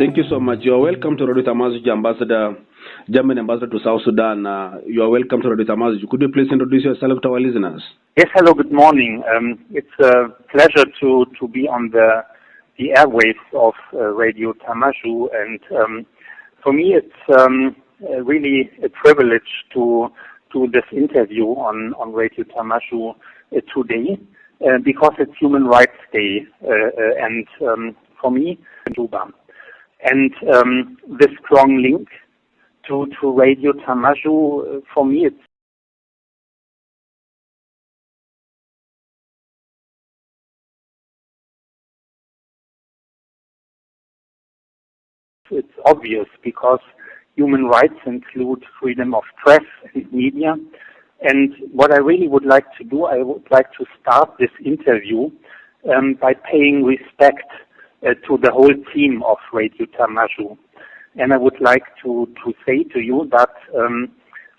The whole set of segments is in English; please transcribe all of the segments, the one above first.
Thank you so much. You are welcome to Radio Tamazuj, German ambassador to South Sudan. You are welcome to Radio Tamazuj. Could you please introduce yourself to our listeners? Yes, hello, good morning. It's a pleasure to be on the airwaves of Radio Tamazuj, and for me it's really a privilege to do this interview on Radio Tamazuj today because it's Human Rights Day, and for me, Juba. And the strong link to Radio Tamazuj, for me, it's obvious because human rights include freedom of press and media. And what I really would like to do, I would like to start this interview by paying respect to the whole team of Radio Tamazuj. And I would like to say to you that,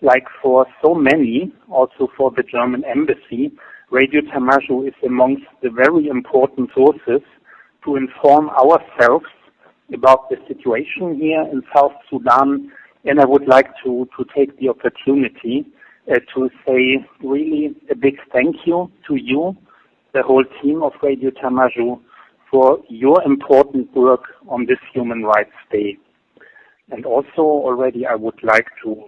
like for so many, also for the German embassy, Radio Tamazuj is amongst the very important sources to inform ourselves about the situation here in South Sudan. And I would like to take the opportunity to say really a big thank you to you, the whole team of Radio Tamazuj, for your important work on this Human Rights Day. And also already I would like to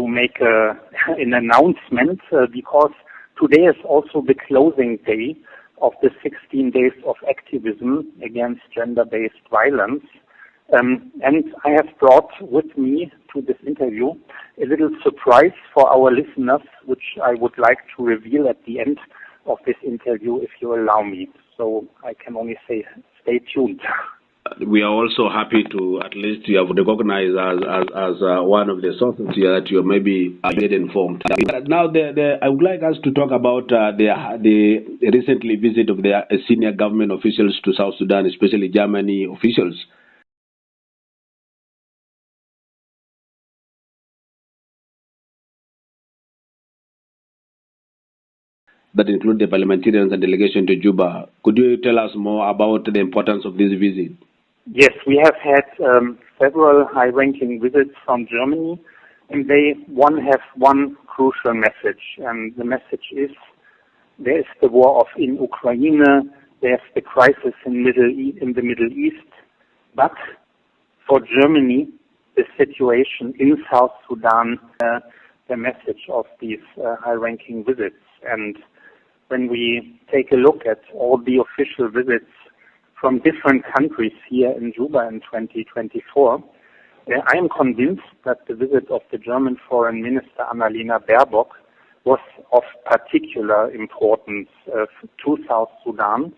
make an announcement because today is also the closing day of the 16 days of activism against gender-based violence. And I have brought with me to this interview a little surprise for our listeners, which I would like to reveal at the end of this interview, if you allow me. So I can only say, stay tuned. We are also happy to at least you have recognized as one of the sources here that you maybe get informed. Now, I would like us to talk about the recently visit of the senior government officials to South Sudan, especially Germany officials. That include the parliamentarians and delegation to Juba. Could you tell us more about the importance of this visit? Yes, we have had several high-ranking visits from Germany, and they have one crucial message, and the message is there is the war in Ukraine, there's the crisis in the Middle East, but for Germany, the situation in South Sudan, the message of these high-ranking visits. And when we take a look at all the official visits from different countries here in Juba in 2024, I am convinced that the visit of the German Foreign Minister Annalena Baerbock was of particular importance to South Sudan.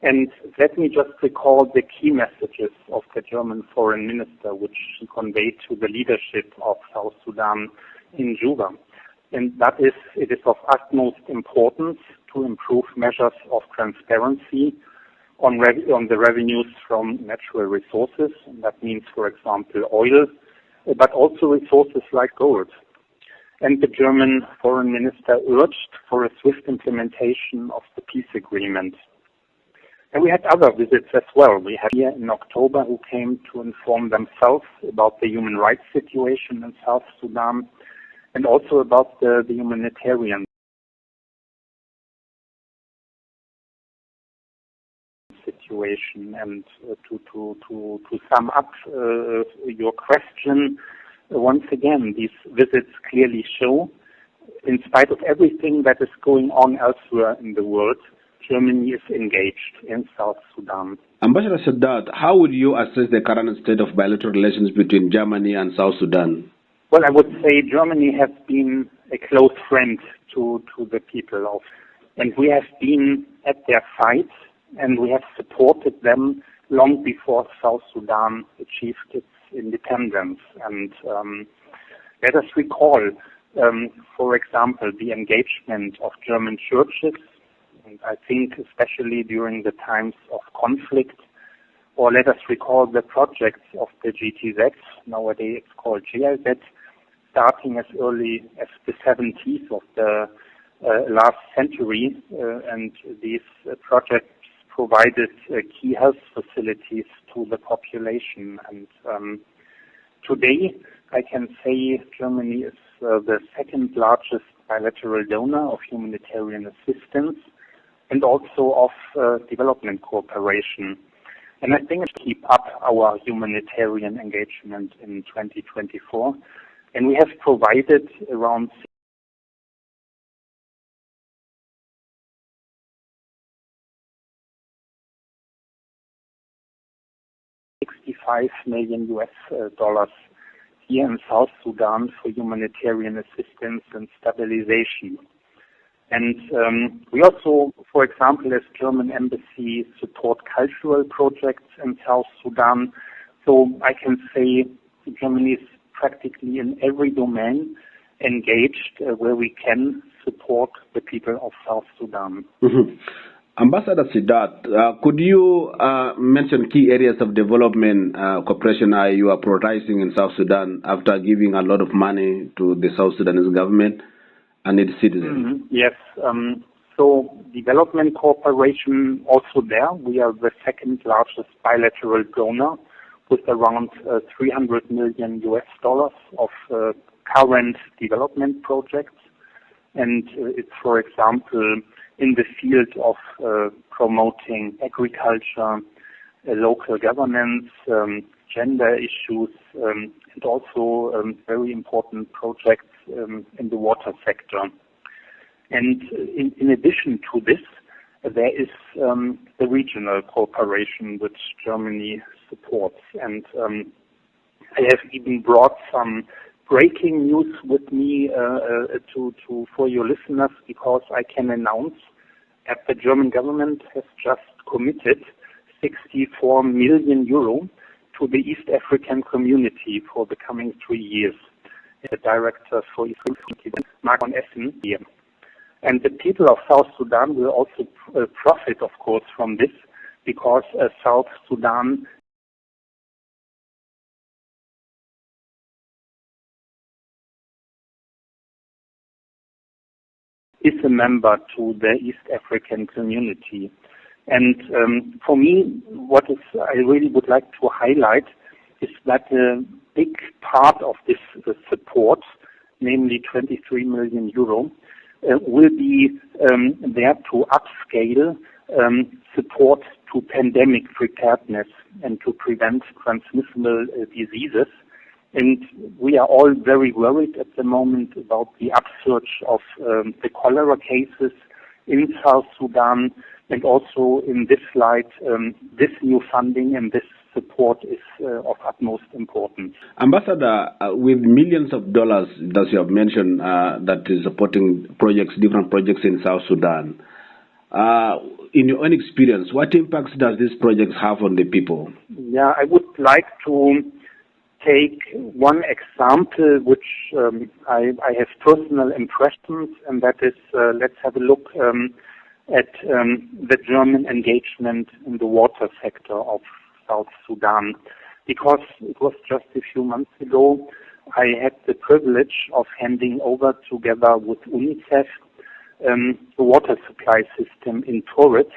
And let me just recall the key messages of the German Foreign Minister, which she conveyed to the leadership of South Sudan in Juba. And that is, it is of utmost importance to improve measures of transparency on the revenues from natural resources. And that means, for example, oil, but also resources like gold. And the German Foreign Minister urged for a swift implementation of the peace agreement. And we had other visits as well. We had here in October who came to inform themselves about the human rights situation in South Sudan, and also about the humanitarian situation. And to sum up your question, once again, these visits clearly show, in spite of everything that is going on elsewhere in the world, Germany is engaged in South Sudan. Ambassador Sadat, how would you assess the current state of bilateral relations between Germany and South Sudan? Well, I would say Germany has been a close friend to the people and we have been at their side, and we have supported them long before South Sudan achieved its independence. And let us recall, for example, the engagement of German churches, and I think especially during the times of conflict, or let us recall the projects of the GTZ, nowadays it's called GIZ, starting as early as the 70s of the last century, and these projects provided key health facilities to the population. And today, I can say Germany is the second largest bilateral donor of humanitarian assistance and also of development cooperation. And I think it should keep up our humanitarian engagement in 2024. And we have provided around $65 million here in South Sudan for humanitarian assistance and stabilization. And we also, for example, as German embassy, support cultural projects in South Sudan. So I can say Germany is practically in every domain engaged where we can support the people of South Sudan. Mm-hmm. Ambassador Siddharth, could you mention key areas of development cooperation you are prioritizing in South Sudan after giving a lot of money to the South Sudanese government and its citizens? Mm-hmm. Yes. So development cooperation also there. We are the second largest bilateral donor with around $300 million of current development projects. And it's, for example, in the field of promoting agriculture, local governance, gender issues, and also very important projects in the water sector. And in addition to this, there is the regional cooperation which Germany supports. And I have even brought some breaking news with me for your listeners, because I can announce that the German government has just committed 64 million euro to the East African community for the coming 3 years. The director for East African, Mark Essen here. And the people of South Sudan will also profit, of course, from this, because South Sudan is a member to the East African community. And for me, what I really would like to highlight is that a big part of this support, namely 23 million euro, will be there to upscale support to pandemic preparedness and to prevent transmissible diseases. And we are all very worried at the moment about the upsurge of the cholera cases in South Sudan. And also in this light, this new funding and this support is of utmost importance. Ambassador, with millions of dollars that you have mentioned that is supporting projects, different projects in South Sudan, in your own experience, what impacts does these projects have on the people? Yeah, I would like to take one example which I have personal impressions, and that is, let's have a look at the German engagement in the water sector of South Sudan. Because it was just a few months ago, I had the privilege of handing over, together with UNICEF, the water supply system in Torret,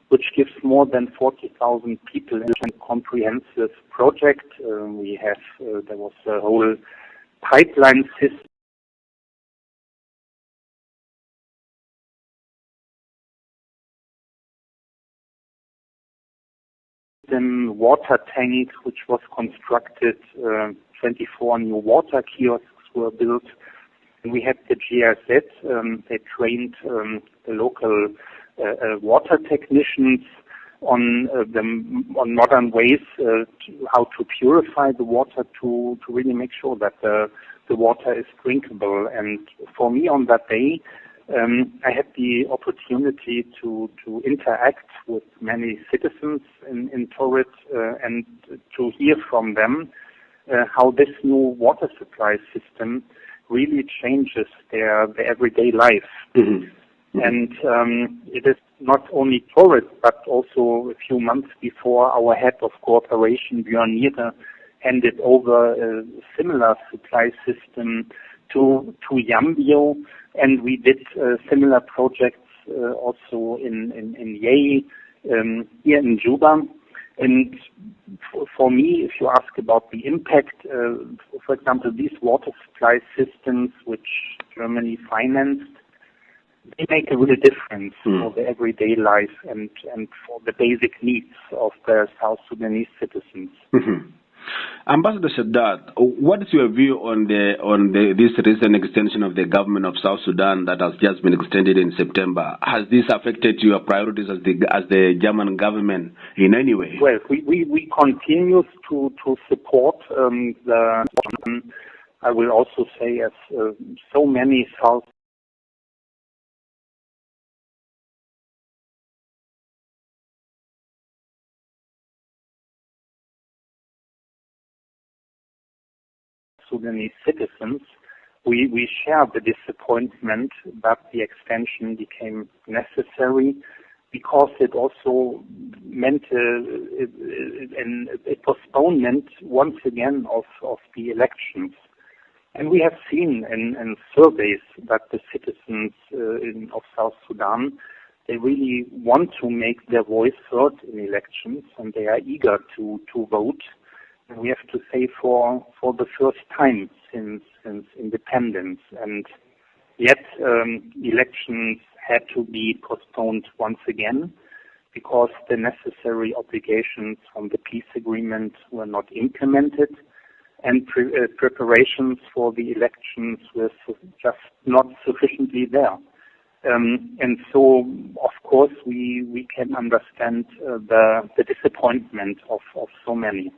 which gives more than 40,000 people in a comprehensive project. There was a whole pipeline system, water tank, which was constructed, 24 new water kiosks were built. And we had the GIZ, they trained the local water technicians on modern ways how to purify the water to really make sure that the water is drinkable. And for me on that day, I had the opportunity to interact with many citizens in Torret and to hear from them how this new water supply system really changes their everyday life. Mm-hmm. And it is not only Torret, but also a few months before, our head of cooperation, Björn Niere, handed over a similar supply system to Yambio, and we did similar projects also in Yei, here in Juba. And for me, if you ask about the impact, for example, these water supply systems which Germany financed, they make a real difference for the everyday life and for the basic needs of the South Sudanese citizens. Ambassador Shaddad, what is your view on this recent extension of the government of South Sudan that has just been extended in September? Has this affected your priorities as the German government in any way? Well, we continue to support the. I will also say, as so many South Sudanese citizens, we share the disappointment that the extension became necessary because it also meant a postponement once again of the elections. And we have seen in surveys that the citizens of South Sudan, they really want to make their voice heard in elections, and they are eager to vote. We have to say for the first time since independence, and yet elections had to be postponed once again because the necessary obligations from the peace agreement were not implemented, and preparations for the elections were just not sufficiently there. And so, of course, we can understand the disappointment of so many.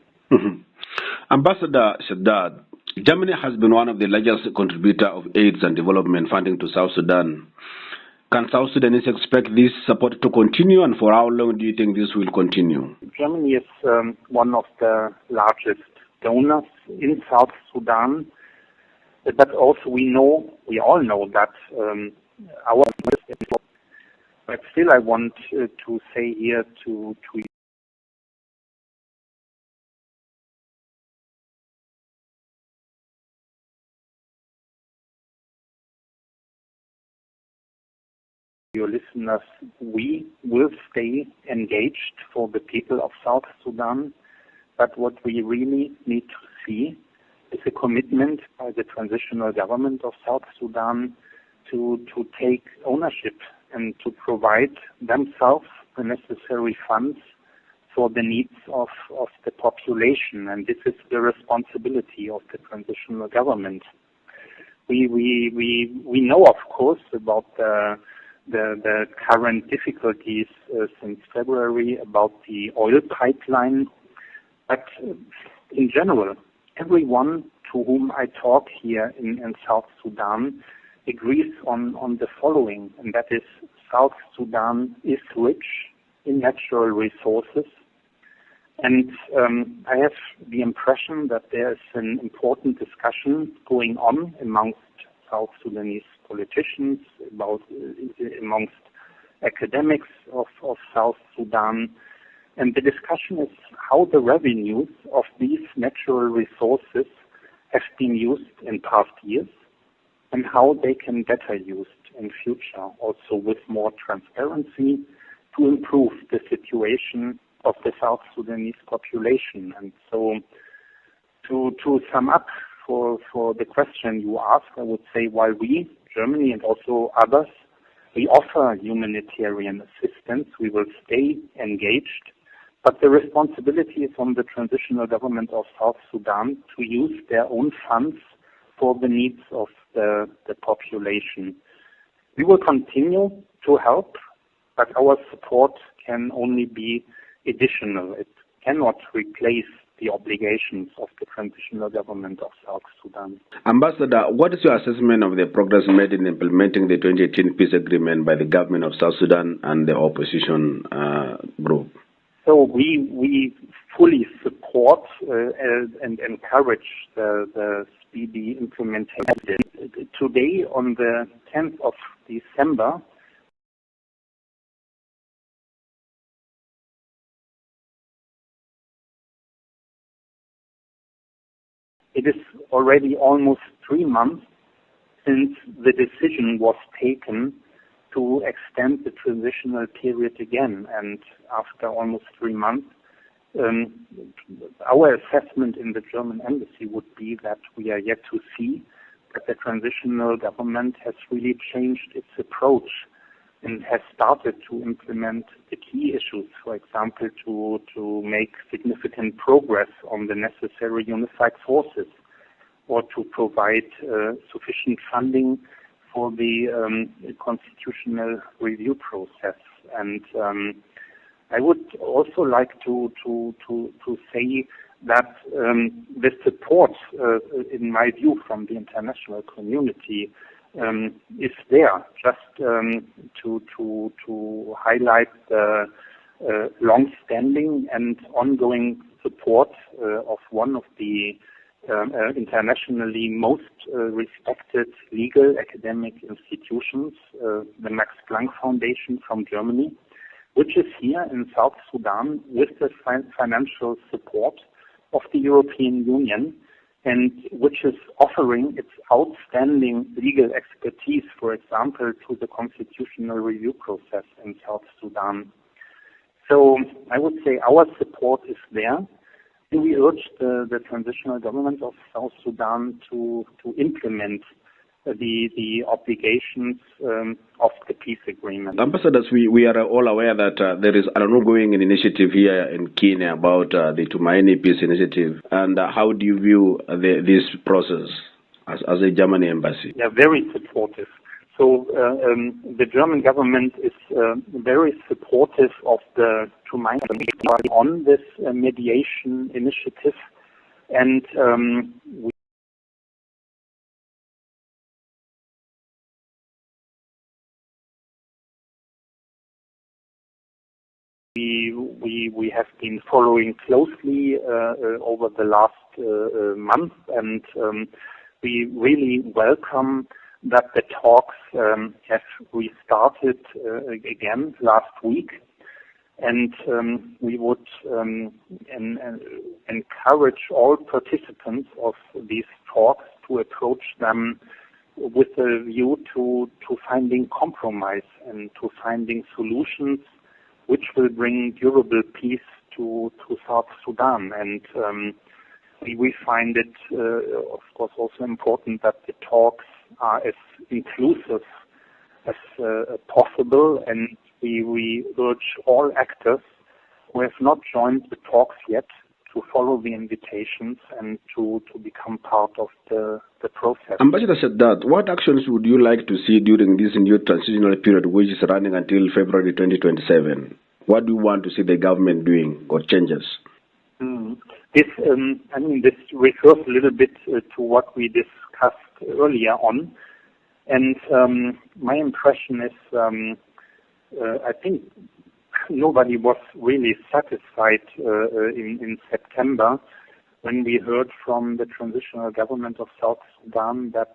Ambassador Shaddad, Germany has been one of the largest contributors of aid and development funding to South Sudan. Can South Sudanese expect this support to continue, and for how long do you think this will continue? Germany is one of the largest donors in South Sudan, but also we all know that our. But still, I want to say here to your listeners, we will stay engaged for the people of South Sudan, but what we really need to see is a commitment by the transitional government of South Sudan to take ownership and to provide themselves the necessary funds for the needs of the population, and this is the responsibility of the transitional government. We know, of course, about the current difficulties since February about the oil pipeline, but in general, everyone to whom I talk here in South Sudan agrees on the following, and that is South Sudan is rich in natural resources, and I have the impression that there is an important discussion going on amongst South Sudanese politicians, amongst academics of South Sudan, and the discussion is how the revenues of these natural resources have been used in past years and how they can better used in future, also with more transparency to improve the situation of the South Sudanese population. And so to sum up for the question you asked, I would say while we, Germany and also others, we offer humanitarian assistance, we will stay engaged, but the responsibility is on the transitional government of South Sudan to use their own funds for the needs of the population. We will continue to help, but our support can only be additional. It cannot replace the obligations of the transitional government of South Sudan. Ambassador, what is your assessment of the progress made in implementing the 2018 peace agreement by the government of South Sudan and the opposition group? So we fully support and encourage the speedy implementation. Today, on the 10th of December, it is already almost 3 months since the decision was taken to extend the transitional period again. And after almost 3 months, our assessment in the German embassy would be that we are yet to see that the transitional government has really changed its approach and has started to implement the key issues, for example, to make significant progress on the necessary unified forces, or to provide sufficient funding for the constitutional review process. And I would also like to say that the support, in my view, from the international community is there. Just to highlight the long-standing and ongoing support of one of the internationally most respected legal academic institutions, the Max Planck Foundation from Germany, which is here in South Sudan with the financial support of the European Union, and which is offering its outstanding legal expertise, for example, to the constitutional review process in South Sudan. So I would say our support is there. And we urge the transitional government of South Sudan to implement the obligations of the peace agreement. Ambassadors, we are all aware that there is an ongoing initiative here in Kenya about the Tumaini Peace Initiative. And how do you view this process as a German embassy? Yeah, very supportive. So the German government is very supportive of the Tumaini on this mediation initiative, and we have been following closely over the last month, and we really welcome that the talks have restarted again last week, and we would encourage all participants of these talks to approach them with a view to finding compromise and to finding solutions which will bring durable peace to South Sudan. And we find it, of course, also important that the talks are as inclusive as possible, and we urge all actors who have not joined the talks yet to follow the invitations and to become part of the process. Ambassador said that, what actions would you like to see during this new transitional period, which is running until February 2027? What do you want to see the government doing or changes? This refers a little bit to what we discussed earlier on, and my impression is I think nobody was really satisfied in September when we heard from the transitional government of South Sudan that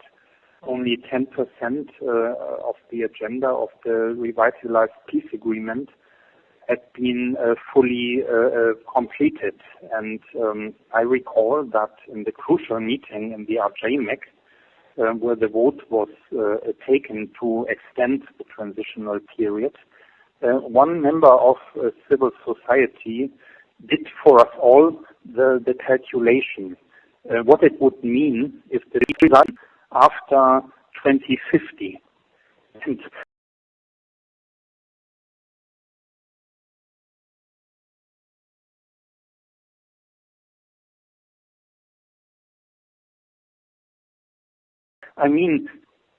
only 10% of the agenda of the revitalized peace agreement had been fully completed. And I recall that in the crucial meeting in the RJMEC, where the vote was taken to extend the transitional period, one member of civil society did for us all the calculation, what it would mean if the result after 2050. And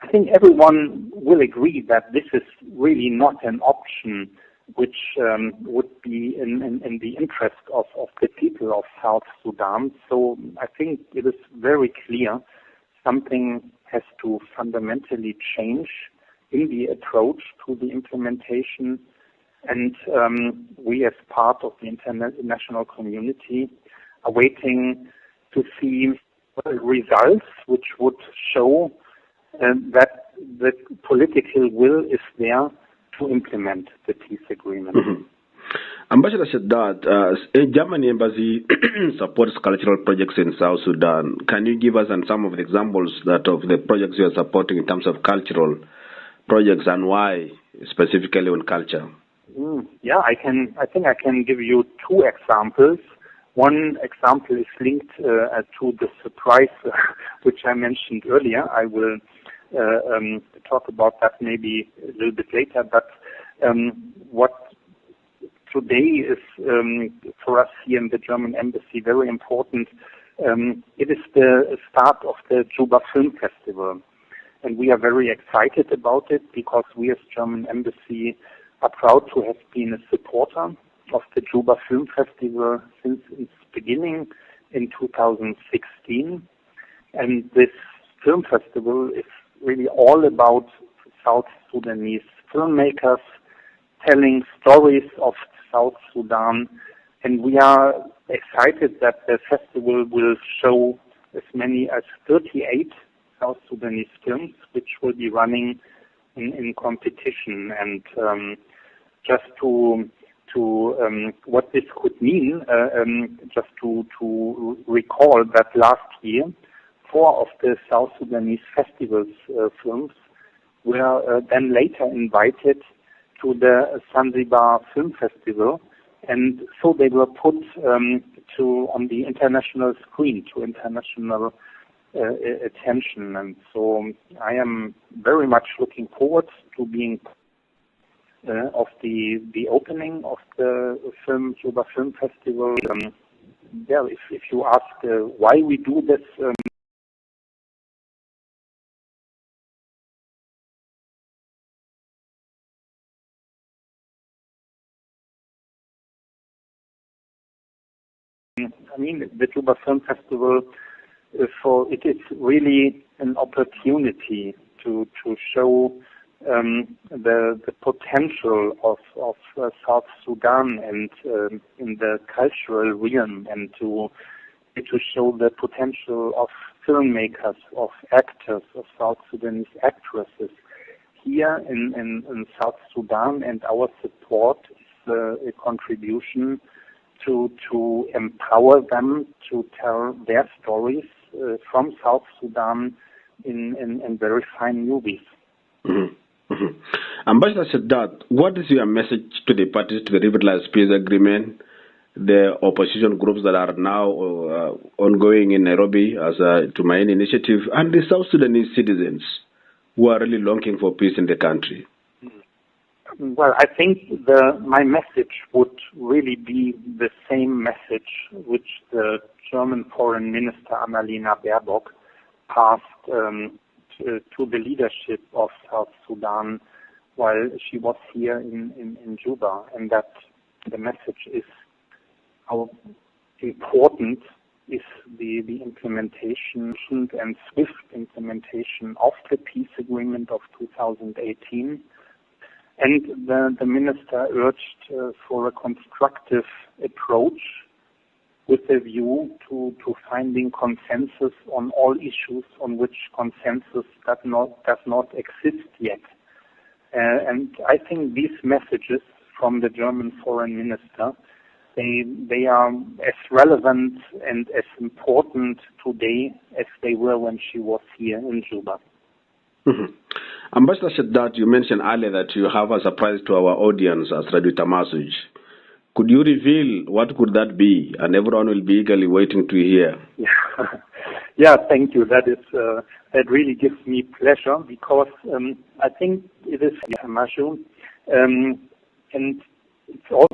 I think everyone will agree that this is really not an option which would be in the interest of the people of South Sudan. So I think it is very clear something has to fundamentally change in the approach to the implementation. And we, as part of the international community, are waiting to see results which would show that the political will is there to implement the peace agreement. Mm-hmm. Ambassador said that a German embassy supports cultural projects in South Sudan. Can you give us some of the examples of the projects you are supporting in terms of cultural projects and why specifically on culture? Yeah, I think I can give you two examples. One example is linked to the surprise which I mentioned earlier. I will talk about that maybe a little bit later. But what today is for us here in the German Embassy very important. It is the start of the Juba Film Festival. And we are very excited about it because we as German Embassy are proud to have been a supporter of the Juba Film Festival since its beginning in 2016. And this film festival is really all about South Sudanese filmmakers telling stories of South Sudan. And we are excited that the festival will show as many as 38 South Sudanese films, which will be running in competition. And just to what this could mean, just to recall that last year, 4 of the South Sudanese festivals films were then later invited to the Zanzibar Film Festival, and so they were put on the international screen, to international attention. And so I am very much looking forward to being of the opening of the Juba Film Festival. If you ask why we do this, I mean, the Juba Film Festival, it is really an opportunity to show the potential of South Sudan and in the cultural realm, and to show the potential of filmmakers, of actors, of South Sudanese actresses here in South Sudan. And our support is a contribution to empower them to tell their stories from South Sudan in very fine movies. Mm-hmm. Mm-hmm. Ambassador Sadat, what is your message to the parties to the revitalized peace agreement, the opposition groups that are now ongoing in Nairobi as a Tumaini Initiative, and the South Sudanese citizens who are really longing for peace in the country? Well, I think my message would really be the same message which the German Foreign Minister Annalena Baerbock passed to the leadership of South Sudan while she was here in Juba, and that the message is how important is the implementation and swift implementation of the peace agreement of 2018. And the minister urged for a constructive approach with a view to finding consensus on all issues on which consensus does not exist yet. And I think these messages from the German foreign minister, they are as relevant and as important today as they were when she was here in Juba. Mm-hmm. Ambassador Sadat, you mentioned earlier that you have a surprise to our audience as Radio Tamasuj. Could you reveal what could that be? And everyone will be eagerly waiting to hear. Yeah, thank you. That really gives me pleasure, because I think it is Tamashu, and it's also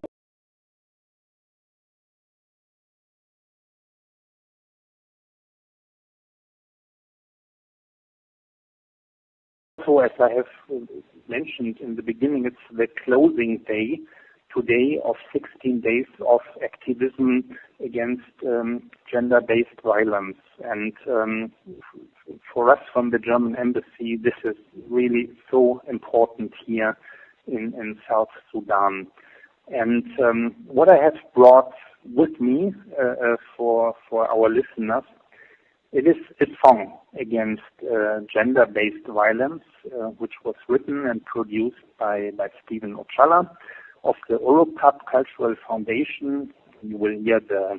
as I have mentioned in the beginning, it's the closing day today of 16 days of activism against gender-based violence. And for us from the German Embassy, this is really so important here in South Sudan. And what I have brought with me for our listeners, it is a song against gender-based violence, which was written and produced by Stephen Ochala of the Europub Cultural Foundation. You will hear the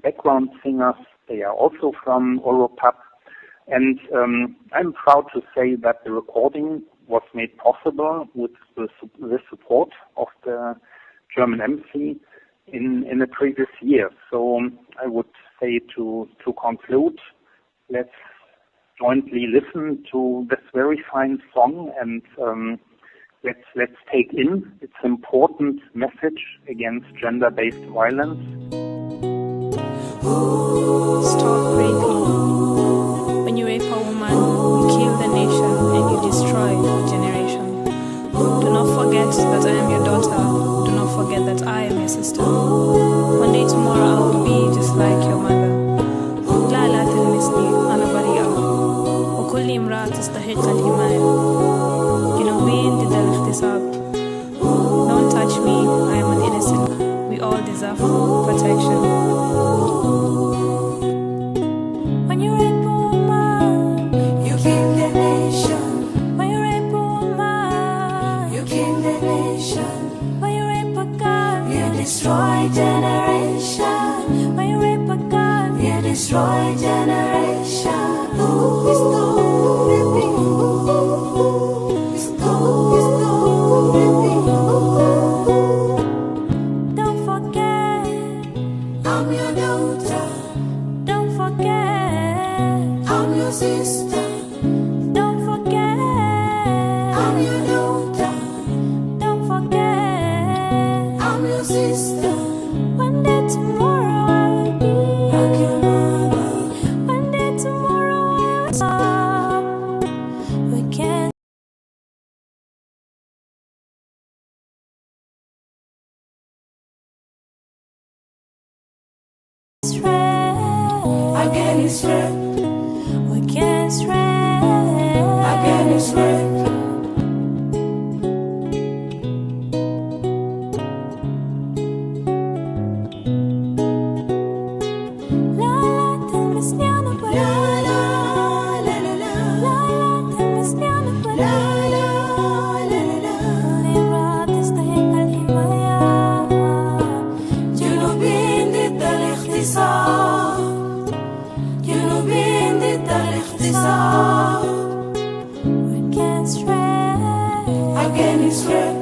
background singers. They are also from Europub. And I'm proud to say that the recording was made possible with the support of the German embassy in the previous year. So I would say to conclude, let's jointly listen to this very fine song and let's take in its important message against gender-based violence. Stop raping. When you rape a woman, you kill the nation and you destroy a generation. Do not forget that I am your daughter. Do not forget that I am your sister. One day tomorrow I will be just like your mother. لا لا تلمسني أنا بريئة وكل امرأة تستحق الحماية. جنوبيين ضد الاغتصاب. Don't touch me, I am an innocent. We all deserve protection. When you rape a woman, you kill the nation. When you rape a woman, you kill the nation. When you rape a girl, you destroy generation. When you rape a girl, you destroy generation. Stop raping. Stop raping. Don't forget, I'm your daughter. Don't forget, I'm your sister. Don't forget, I'm your daughter. Don't forget, I'm your sister. One day tomorrow I will be like your mother. One day tomorrow I will stop. We can't. Again it's red. We can't straight. Again it's red. La la تلمسني أنا برا. لا لا لا لا لا تلمسني أنا برا. لا لا لا لا كل امرأة تستحق الحماية. جنوبيين ضد الاغتصاب. جنوبيين ضد الاغتصاب. We can't straight. Again it's red.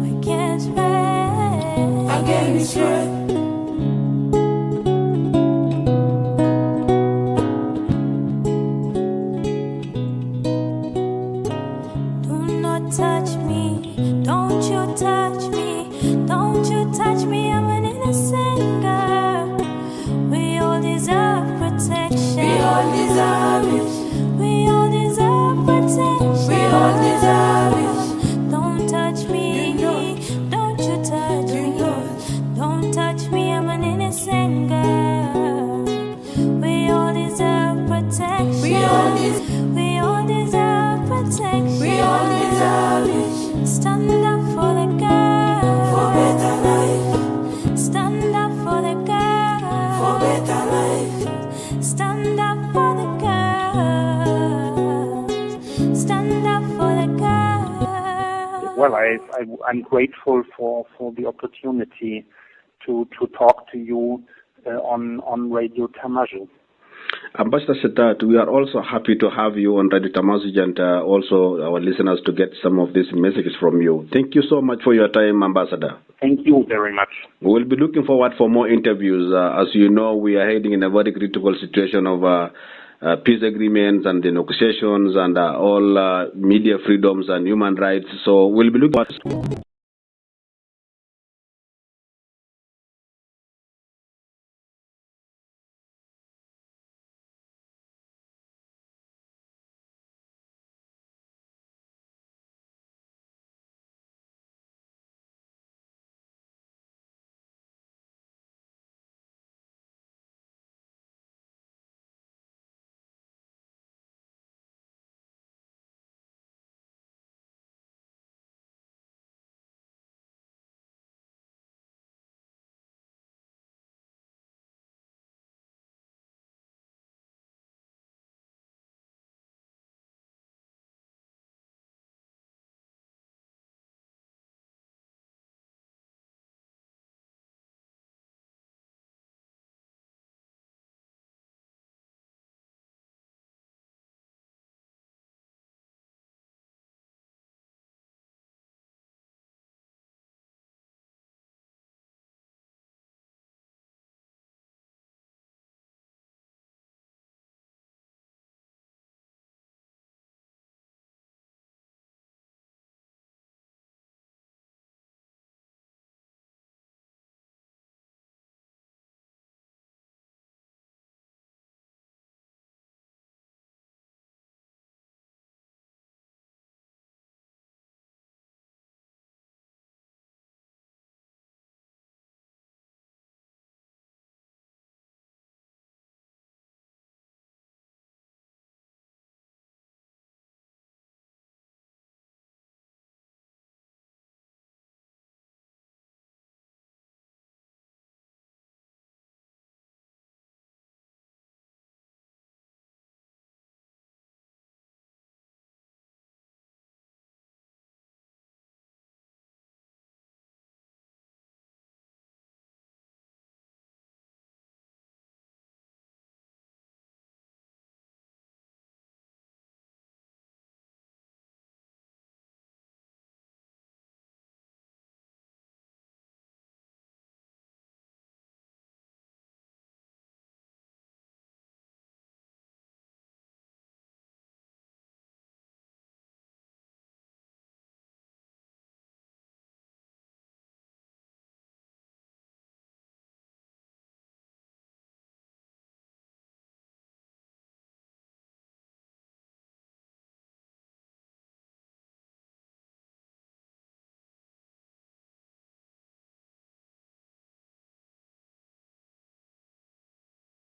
We can't straight. Again it's red. Do not touch me. Don't you touch me. Don't you touch me. I'm an innocent girl. We all deserve protection. We all deserve it. We all deserve protection. We all deserve it. Don't touch me. Don't you touch me. Don't touch me. I'm an innocent girl. We all deserve protection. We all deserve protection. We all deserve it. Stand up for the girl. For better life. Stand up for the girl. For better life. Stand up for the girl. Stand up for the girl. Well, I'm grateful for the opportunity to talk to you on Radio Tamazu. Ambassador Setat, we are also happy to have you on Radio Tamazu and also our listeners to get some of these messages from you. Thank you so much for your time, Ambassador. Thank you very much. We will be looking forward for more interviews. As you know, we are heading in a very critical situation of peace agreements and the negotiations and all media freedoms and human rights. So we'll be looking forward.